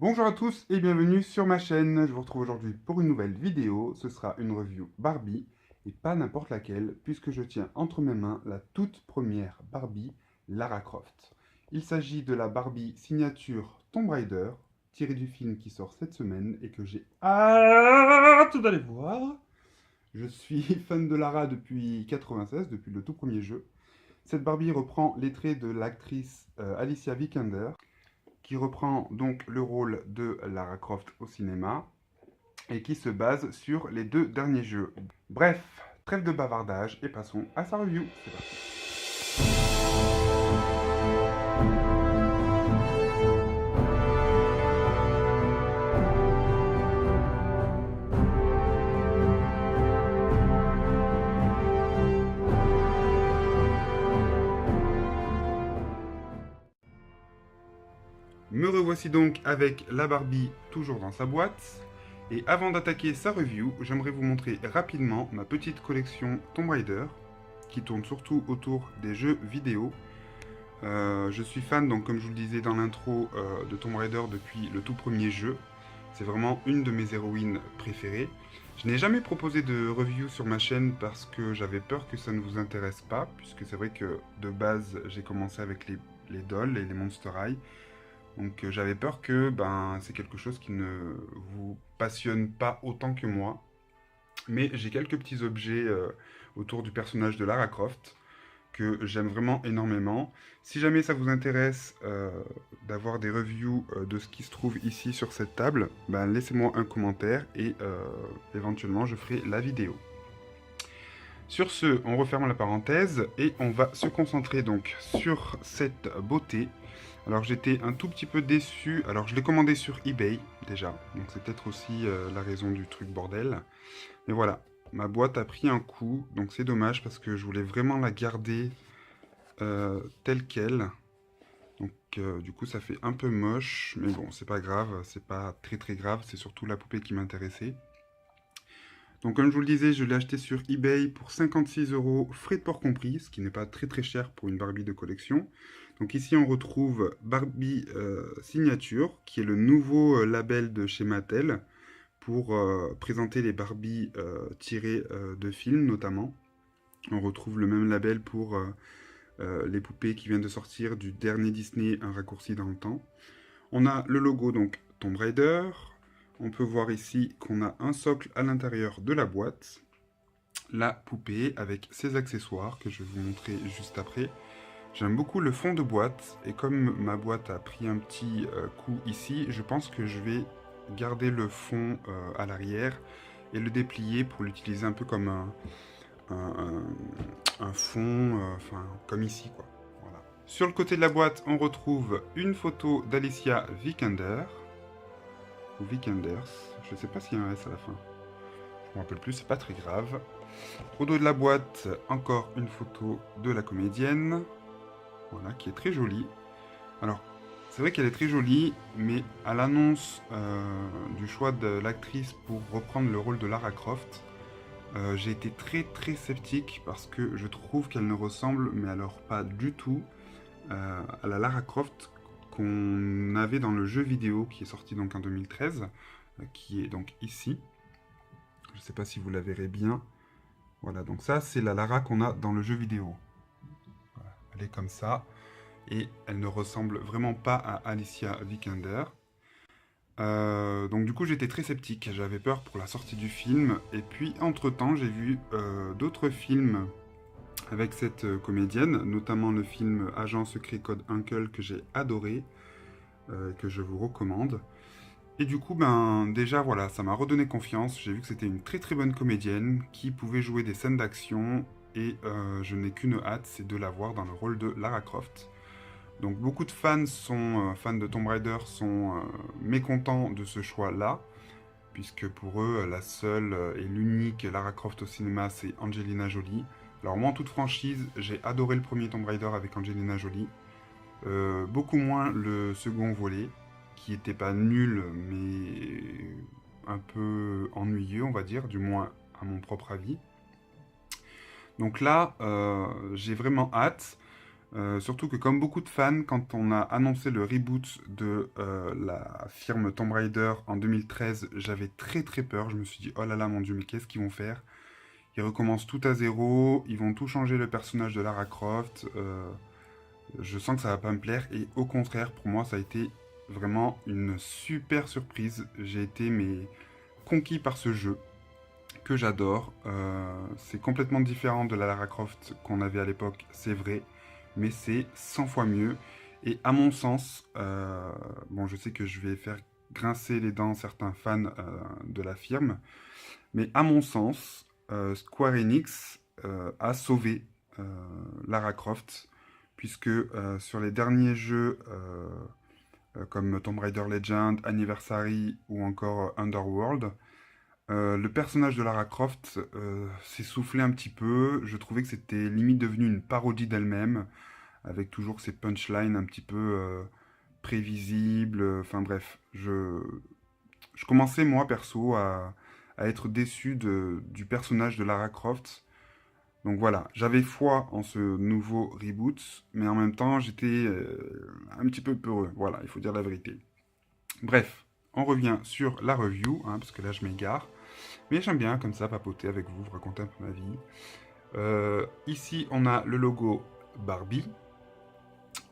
Bonjour à tous et bienvenue sur ma chaîne. Je vous retrouve aujourd'hui pour une nouvelle vidéo. Ce sera une review Barbie et pas n'importe laquelle puisque je tiens entre mes mains la toute première Barbie Lara Croft. Il s'agit de la Barbie signature Tomb Raider tirée du film qui sort cette semaine et que j'ai hâte d'aller voir. Je suis fan de Lara depuis 96, depuis le tout premier jeu. Cette Barbie reprend les traits de l'actrice Alicia Vikander qui reprend donc le rôle de Lara Croft au cinéma et qui se base sur les deux derniers jeux. Bref, trêve de bavardage et passons à sa review. C'est parti. Me revoici donc avec la Barbie toujours dans sa boîte. Et avant d'attaquer sa review, j'aimerais vous montrer rapidement ma petite collection Tomb Raider, qui tourne surtout autour des jeux vidéo. Je suis fan, donc comme je vous le disais dans l'intro, de Tomb Raider depuis le tout premier jeu. C'est vraiment une de mes héroïnes préférées. Je n'ai jamais proposé de review sur ma chaîne parce que j'avais peur que ça ne vous intéresse pas, puisque c'est vrai que de base j'ai commencé avec les dolls et les Monster High. Donc j'avais peur que c'est quelque chose qui ne vous passionne pas autant que moi. Mais j'ai quelques petits objets autour du personnage de Lara Croft que j'aime vraiment énormément. Si jamais ça vous intéresse d'avoir des reviews de ce qui se trouve ici sur cette table, laissez-moi un commentaire et éventuellement je ferai la vidéo. Sur ce, on referme la parenthèse et on va se concentrer donc sur cette beauté. Alors j'étais un tout petit peu déçu, alors je l'ai commandé sur eBay déjà, donc c'est peut-être aussi la raison du truc bordel. Mais voilà, ma boîte a pris un coup, donc c'est dommage parce que je voulais vraiment la garder telle qu'elle. Donc du coup ça fait un peu moche, mais bon c'est pas grave, c'est pas très grave, c'est surtout la poupée qui m'intéressait. Donc comme je vous le disais, je l'ai acheté sur eBay pour 56 €, frais de port compris, ce qui n'est pas très cher pour une Barbie de collection. Donc ici on retrouve Barbie Signature, qui est le nouveau label de chez Mattel pour présenter les Barbies tirées de films notamment. On retrouve le même label pour les poupées qui viennent de sortir du dernier Disney, Un raccourci dans le temps. On a le logo donc Tomb Raider. On peut voir ici qu'on a un socle à l'intérieur de la boîte, la poupée avec ses accessoires que je vais vous montrer juste après. J'aime beaucoup le fond de boîte et comme ma boîte a pris un petit coup ici, je pense que je vais garder le fond à l'arrière et le déplier pour l'utiliser un peu comme un fond, comme ici quoi. Voilà. Sur le côté de la boîte, on retrouve une photo d'Alicia Vikander, ou Vikanders, je ne sais pas s'il y a un S à la fin. Je ne me rappelle plus, c'est pas très grave. Au dos de la boîte, encore une photo de la comédienne, voilà, qui est très jolie. Alors, c'est vrai qu'elle est très jolie, mais à l'annonce du choix de l'actrice pour reprendre le rôle de Lara Croft, j'ai été très sceptique parce que je trouve qu'elle ne ressemble, mais alors pas du tout, à la Lara Croft qu'on avait dans le jeu vidéo qui est sorti donc en 2013, qui est donc ici. Je ne sais pas si vous la verrez bien. Voilà, donc ça c'est la Lara qu'on a dans le jeu vidéo. Voilà, elle est comme ça. Et elle ne ressemble vraiment pas à Alicia Vikander. Donc du coup j'étais très sceptique, j'avais peur pour la sortie du film. Et puis entre-temps j'ai vu d'autres films avec cette comédienne, notamment le film Agent Secret Code Uncle que j'ai adoré, que je vous recommande. Et du coup, déjà, voilà, ça m'a redonné confiance. J'ai vu que c'était une très bonne comédienne qui pouvait jouer des scènes d'action. Et je n'ai qu'une hâte, c'est de la voir dans le rôle de Lara Croft. Donc beaucoup de fans fans de Tomb Raider sont mécontents de ce choix-là, puisque pour eux, la seule et l'unique Lara Croft au cinéma, c'est Angelina Jolie. Alors moi, en toute franchise, j'ai adoré le premier Tomb Raider avec Angelina Jolie. Beaucoup moins le second volet, qui était pas nul, mais un peu ennuyeux, on va dire, du moins à mon propre avis. Donc là, j'ai vraiment hâte. Surtout que comme beaucoup de fans, quand on a annoncé le reboot de la firme Tomb Raider en 2013, j'avais très très peur. Je me suis dit, oh là là mon Dieu, mais qu'est-ce qu'ils vont faire? Ils recommencent tout à zéro, ils vont tout changer le personnage de Lara Croft. Je sens que ça va pas me plaire et au contraire, pour moi, ça a été vraiment une super surprise. J'ai été mais conquis par ce jeu que j'adore. C'est complètement différent de la Lara Croft qu'on avait à l'époque, c'est vrai, mais c'est 100 fois mieux. Et à mon sens, bon, je sais que je vais faire grincer les dents certains fans de la firme, mais à mon sens, Square Enix a sauvé euh, Lara Croft, puisque sur les derniers jeux comme Tomb Raider Legend, Anniversary ou encore Underworld, le personnage de Lara Croft s'est soufflé un petit peu. Je trouvais que c'était limite devenu une parodie d'elle-même, avec toujours ces punchlines un petit peu prévisibles. Enfin bref, je commençais moi perso à être déçu du personnage de Lara Croft. Donc voilà, j'avais foi en ce nouveau reboot, mais en même temps j'étais un petit peu peureux. Voilà, il faut dire la vérité. Bref, on revient sur la review, hein, parce que là je m'égare. Mais j'aime bien comme ça papoter avec vous, vous raconter un peu ma vie. Ici on a le logo Barbie.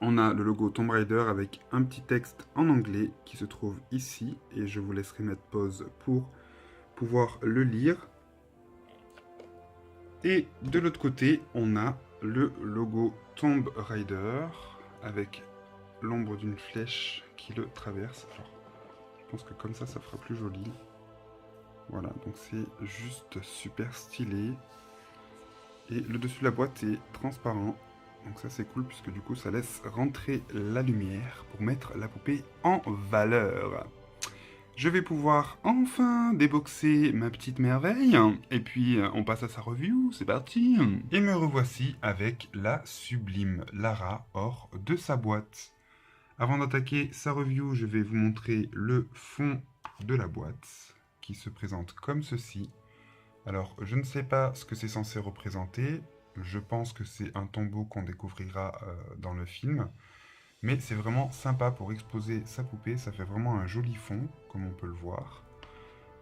On a le logo Tomb Raider avec un petit texte en anglais qui se trouve ici. Et je vous laisserai mettre pause pour pouvoir le lire. Et de l'autre côté, on a le logo Tomb Raider avec l'ombre d'une flèche qui le traverse. Alors, je pense que comme ça fera plus joli. Voilà, donc c'est juste super stylé. Et le dessus de la boîte est transparent. Donc ça c'est cool puisque du coup ça laisse rentrer la lumière pour mettre la poupée en valeur. Je vais pouvoir enfin déboxer ma petite merveille. Et puis on passe à sa review, c'est parti. Et me revoici avec la sublime Lara hors de sa boîte. Avant d'attaquer sa review, je vais vous montrer le fond de la boîte qui se présente comme ceci. Alors, je ne sais pas ce que c'est censé représenter. Je pense que c'est un tombeau qu'on découvrira dans le film. Mais c'est vraiment sympa pour exposer sa poupée. Ça fait vraiment un joli fond, comme on peut le voir.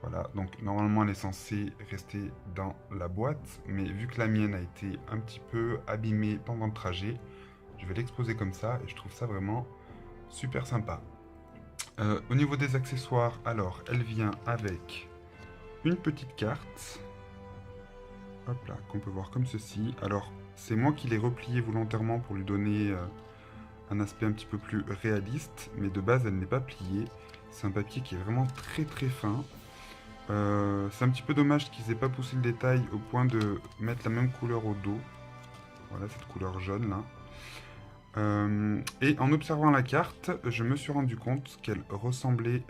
Voilà, donc normalement elle est censée rester dans la boîte. Mais vu que la mienne a été un petit peu abîmée pendant le trajet, je vais l'exposer comme ça. Et je trouve ça vraiment super sympa. Au niveau des accessoires, alors, elle vient avec une petite carte. Hop là, qu'on peut voir comme ceci. Alors, c'est moi qui l'ai repliée volontairement pour lui donner un aspect un petit peu plus réaliste, mais de base, elle n'est pas pliée. C'est un papier qui est vraiment très très fin. C'est un petit peu dommage qu'ils aient pas poussé le détail au point de mettre la même couleur au dos. Voilà, cette couleur jaune là. Et en observant la carte, je me suis rendu compte qu'elle ressemblait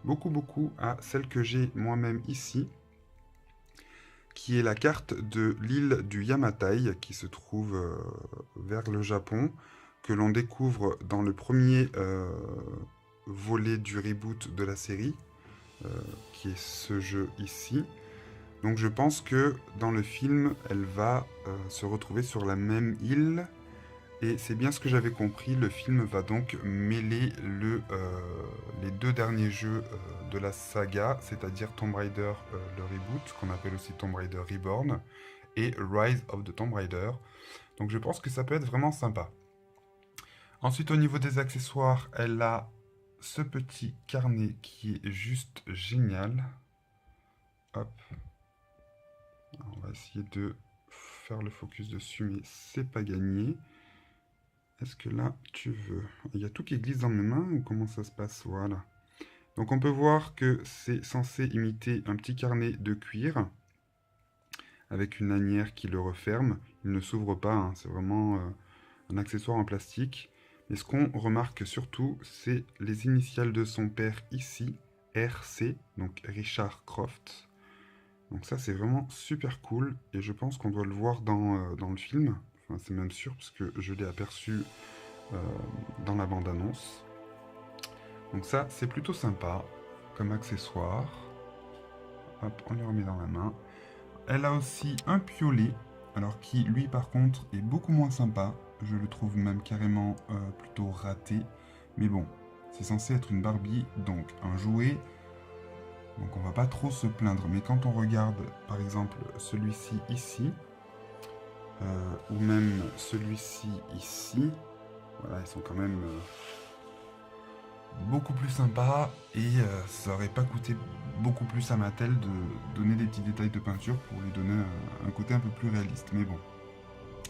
beaucoup à celle que j'ai moi-même ici, qui est la carte de l'île du Yamatai, qui se trouve vers le Japon, que l'on découvre dans le premier volet du reboot de la série, qui est ce jeu ici. Donc je pense que dans le film, elle va se retrouver sur la même île, et c'est bien ce que j'avais compris. Le film va donc mêler les deux derniers jeux de la saga, c'est-à-dire Tomb Raider, le reboot, qu'on appelle aussi Tomb Raider Reborn, et Rise of the Tomb Raider. Donc je pense que ça peut être vraiment sympa. Ensuite, au niveau des accessoires, elle a ce petit carnet qui est juste génial. Hop. Alors, on va essayer de faire le focus dessus, mais c'est pas gagné. Est-ce que là, tu veux? Il y a tout qui glisse dans mes mains ou comment ça se passe? Voilà. Donc on peut voir que c'est censé imiter un petit carnet de cuir avec une lanière qui le referme. Il ne s'ouvre pas, hein, c'est vraiment un accessoire en plastique. Mais ce qu'on remarque surtout, c'est les initiales de son père ici, RC, donc Richard Croft. Donc ça c'est vraiment super cool et je pense qu'on doit le voir dans le film. Enfin, c'est même sûr parce que je l'ai aperçu dans la bande-annonce. Donc ça, c'est plutôt sympa comme accessoire. Hop, on le remet dans la main. Elle a aussi un piolet, alors qui, lui, par contre, est beaucoup moins sympa. je le trouve même carrément plutôt raté. Mais bon, c'est censé être une Barbie, donc un jouet. Donc on va pas trop se plaindre. Mais quand on regarde par exemple celui-ci ici, ou même celui-ci ici, voilà, ils sont quand même beaucoup plus sympas et ça aurait pas coûté beaucoup plus à Mattel de donner des petits détails de peinture pour lui donner un côté un peu plus réaliste. Mais bon,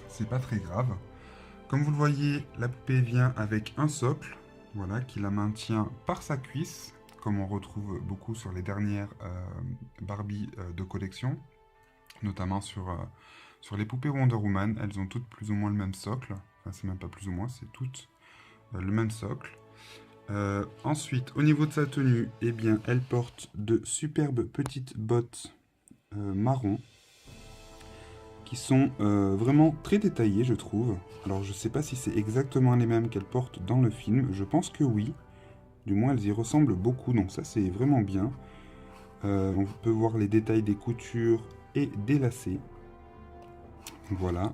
c'est pas très grave. Comme vous le voyez, la poupée vient avec un socle, voilà, qui la maintient par sa cuisse, comme on retrouve beaucoup sur les dernières Barbie de collection, notamment sur les poupées Wonder Woman. Elles ont toutes plus ou moins le même socle, enfin c'est même pas plus ou moins, c'est toutes le même socle. Ensuite, au niveau de sa tenue, eh bien, elle porte de superbes petites bottes marron qui sont vraiment très détaillées, je trouve. Alors, je sais pas si c'est exactement les mêmes qu'elle porte dans le film. Je pense que oui. Du moins, elles y ressemblent beaucoup, donc ça, c'est vraiment bien. On peut voir les détails des coutures et des lacets. Voilà.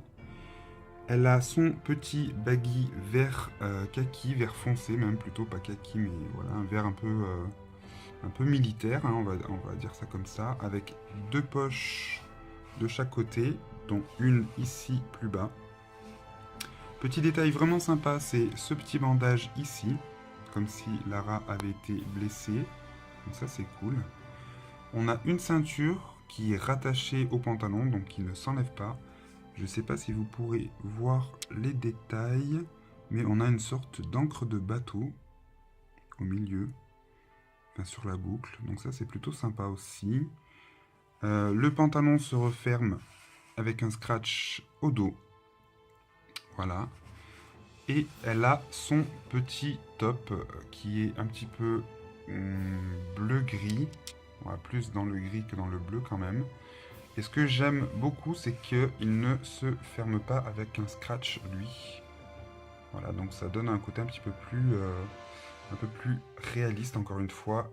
Elle a son petit baggy vert kaki, vert foncé même plutôt, pas kaki, mais voilà, un vert un peu militaire, hein, on va dire ça comme ça, avec deux poches de chaque côté, dont une ici plus bas. Petit détail vraiment sympa, c'est ce petit bandage ici, comme si Lara avait été blessée, donc ça c'est cool. On a une ceinture qui est rattachée au pantalon, donc qui ne s'enlève pas. Je ne sais pas si vous pourrez voir les détails, mais on a une sorte d'encre de bateau au milieu, enfin sur la boucle, donc ça c'est plutôt sympa aussi. Le pantalon se referme avec un scratch au dos, voilà. Et elle a son petit top qui est un petit peu bleu-gris, voilà, plus dans le gris que dans le bleu quand même. Et ce que j'aime beaucoup, c'est qu'il ne se ferme pas avec un scratch, lui. Voilà, donc ça donne un côté un peu plus réaliste, encore une fois,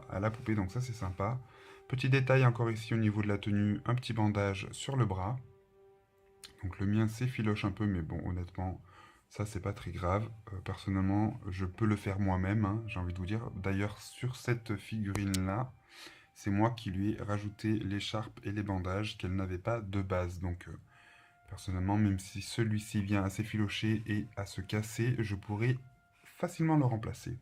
à la poupée. Donc ça, c'est sympa. Petit détail encore ici au niveau de la tenue, un petit bandage sur le bras. Donc le mien s'effiloche un peu, mais bon, honnêtement, ça, c'est pas très grave. Personnellement, je peux le faire moi-même, hein, j'ai envie de vous dire. D'ailleurs, sur cette figurine-là, c'est moi qui lui ai rajouté l'écharpe et les bandages qu'elle n'avait pas de base. Donc, personnellement, même si celui-ci vient à s'effilocher et à se casser, je pourrais facilement le remplacer.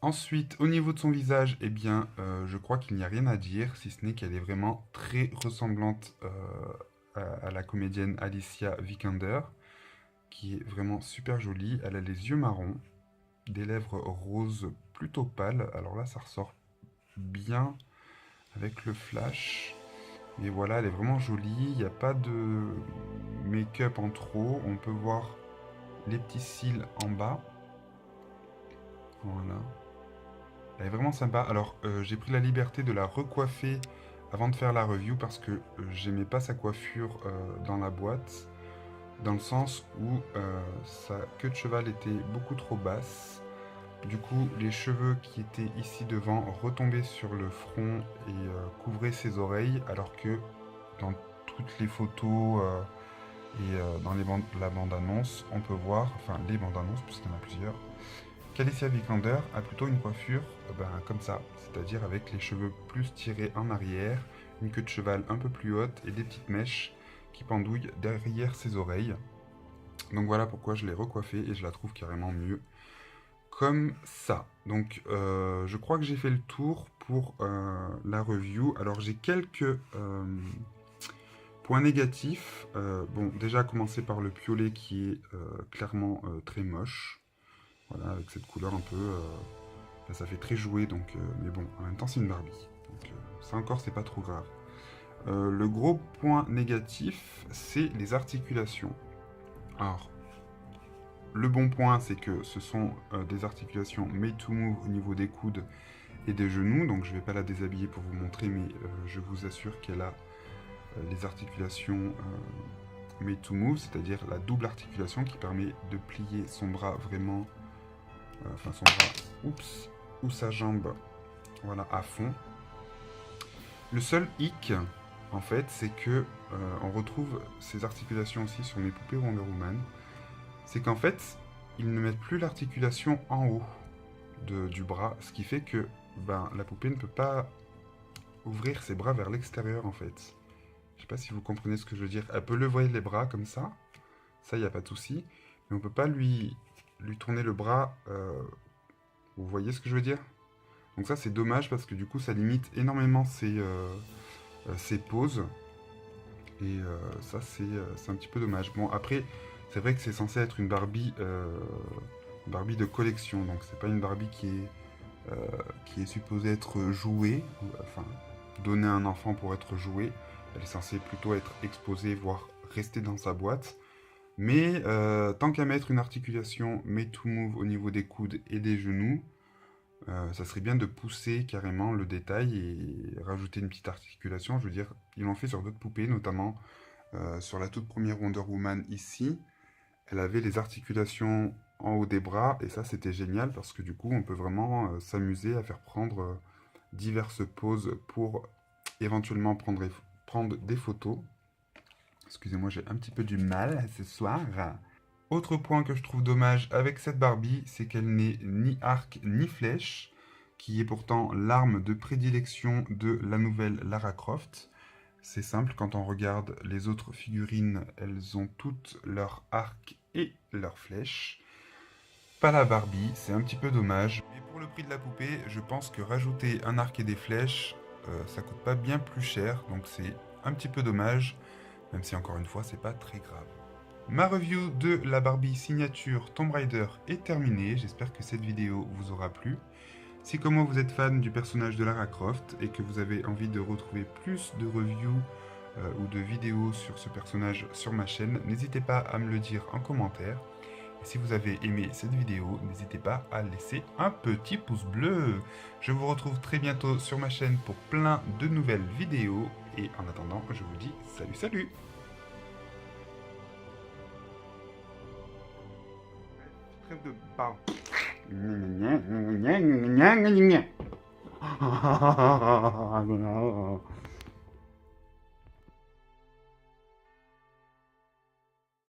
Ensuite, au niveau de son visage, eh bien, je crois qu'il n'y a rien à dire, si ce n'est qu'elle est vraiment très ressemblante à la comédienne Alicia Vikander, qui est vraiment super jolie. Elle a les yeux marrons, des lèvres roses plutôt pâles. Alors là, ça ressort bien avec le flash. Et voilà, elle est vraiment jolie. Il n'y a pas de make-up en trop. On peut voir les petits cils en bas. Voilà. Elle est vraiment sympa. Alors, j'ai pris la liberté de la recoiffer avant de faire la review parce que j'aimais pas sa coiffure dans la boîte. Dans le sens où sa queue de cheval était beaucoup trop basse. Du coup, les cheveux qui étaient ici devant retombaient sur le front et couvraient ses oreilles, alors que dans toutes les photos et dans la bande-annonce, on peut voir, enfin les bandes-annonces, puisqu'il y en a plusieurs, qu'Alicia Vikander a plutôt une coiffure comme ça, c'est-à-dire avec les cheveux plus tirés en arrière, une queue de cheval un peu plus haute et des petites mèches qui pendouillent derrière ses oreilles. Donc voilà pourquoi je l'ai recoiffée et je la trouve carrément mieux comme ça. Donc je crois que j'ai fait le tour pour la review. Alors j'ai quelques points négatifs. Bon, déjà à commencer par le piolet qui est clairement très moche. Voilà, avec cette couleur un peu... là, ça fait très joué, donc, mais bon, en même temps c'est une Barbie. Donc ça encore c'est pas trop grave. Le gros point négatif, c'est les articulations. Alors, le bon point, c'est que ce sont des articulations made to move au niveau des coudes et des genoux. Donc je ne vais pas la déshabiller pour vous montrer, mais je vous assure qu'elle a les articulations made to move, c'est-à-dire la double articulation qui permet de plier son bras vraiment, enfin son bras, oups, ou sa jambe, voilà, à fond. Le seul hic, en fait, c'est que on retrouve ces articulations aussi sur mes poupées Wonder Woman, c'est qu'en fait, ils ne mettent plus l'articulation en haut du bras, ce qui fait que la poupée ne peut pas ouvrir ses bras vers l'extérieur en fait. Je sais pas si vous comprenez ce que je veux dire. Elle peut lever les bras comme ça il n'y a pas de souci, mais on peut pas lui tourner le bras. Vous voyez ce que je veux dire? Donc ça c'est dommage parce que du coup ça limite énormément ses poses. Et ça c'est un petit peu dommage. Bon après, c'est vrai que c'est censé être une Barbie de collection, donc c'est pas une Barbie qui est supposée être jouée, enfin donnée à un enfant pour être jouée. Elle est censée plutôt être exposée, voire rester dans sa boîte. Mais tant qu'à mettre une articulation Made to Move au niveau des coudes et des genoux, ça serait bien de pousser carrément le détail et rajouter une petite articulation. Je veux dire, ils l'ont fait sur d'autres poupées, notamment sur la toute première Wonder Woman ici. Elle avait les articulations en haut des bras et ça c'était génial parce que du coup on peut vraiment s'amuser à faire prendre diverses poses pour éventuellement prendre des photos. Excusez-moi, j'ai un petit peu du mal ce soir. Autre point que je trouve dommage avec cette Barbie, c'est qu'elle n'est ni arc ni flèche, qui est pourtant l'arme de prédilection de la nouvelle Lara Croft. C'est simple, quand on regarde les autres figurines, elles ont toutes leur arc et leur flèche. Pas la Barbie, c'est un petit peu dommage. Mais pour le prix de la poupée, je pense que rajouter un arc et des flèches, ça coûte pas bien plus cher, donc c'est un petit peu dommage. Même si encore une fois, c'est pas très grave. Ma review de la Barbie signature Tomb Raider est terminée. J'espère que cette vidéo vous aura plu. Si comme moi vous êtes fan du personnage de Lara Croft et que vous avez envie de retrouver plus de reviews ou de vidéos sur ce personnage sur ma chaîne, n'hésitez pas à me le dire en commentaire. Et si vous avez aimé cette vidéo, n'hésitez pas à laisser un petit pouce bleu. Je vous retrouve très bientôt sur ma chaîne pour plein de nouvelles vidéos. Et en attendant, je vous dis salut salut! Trêve de barbe.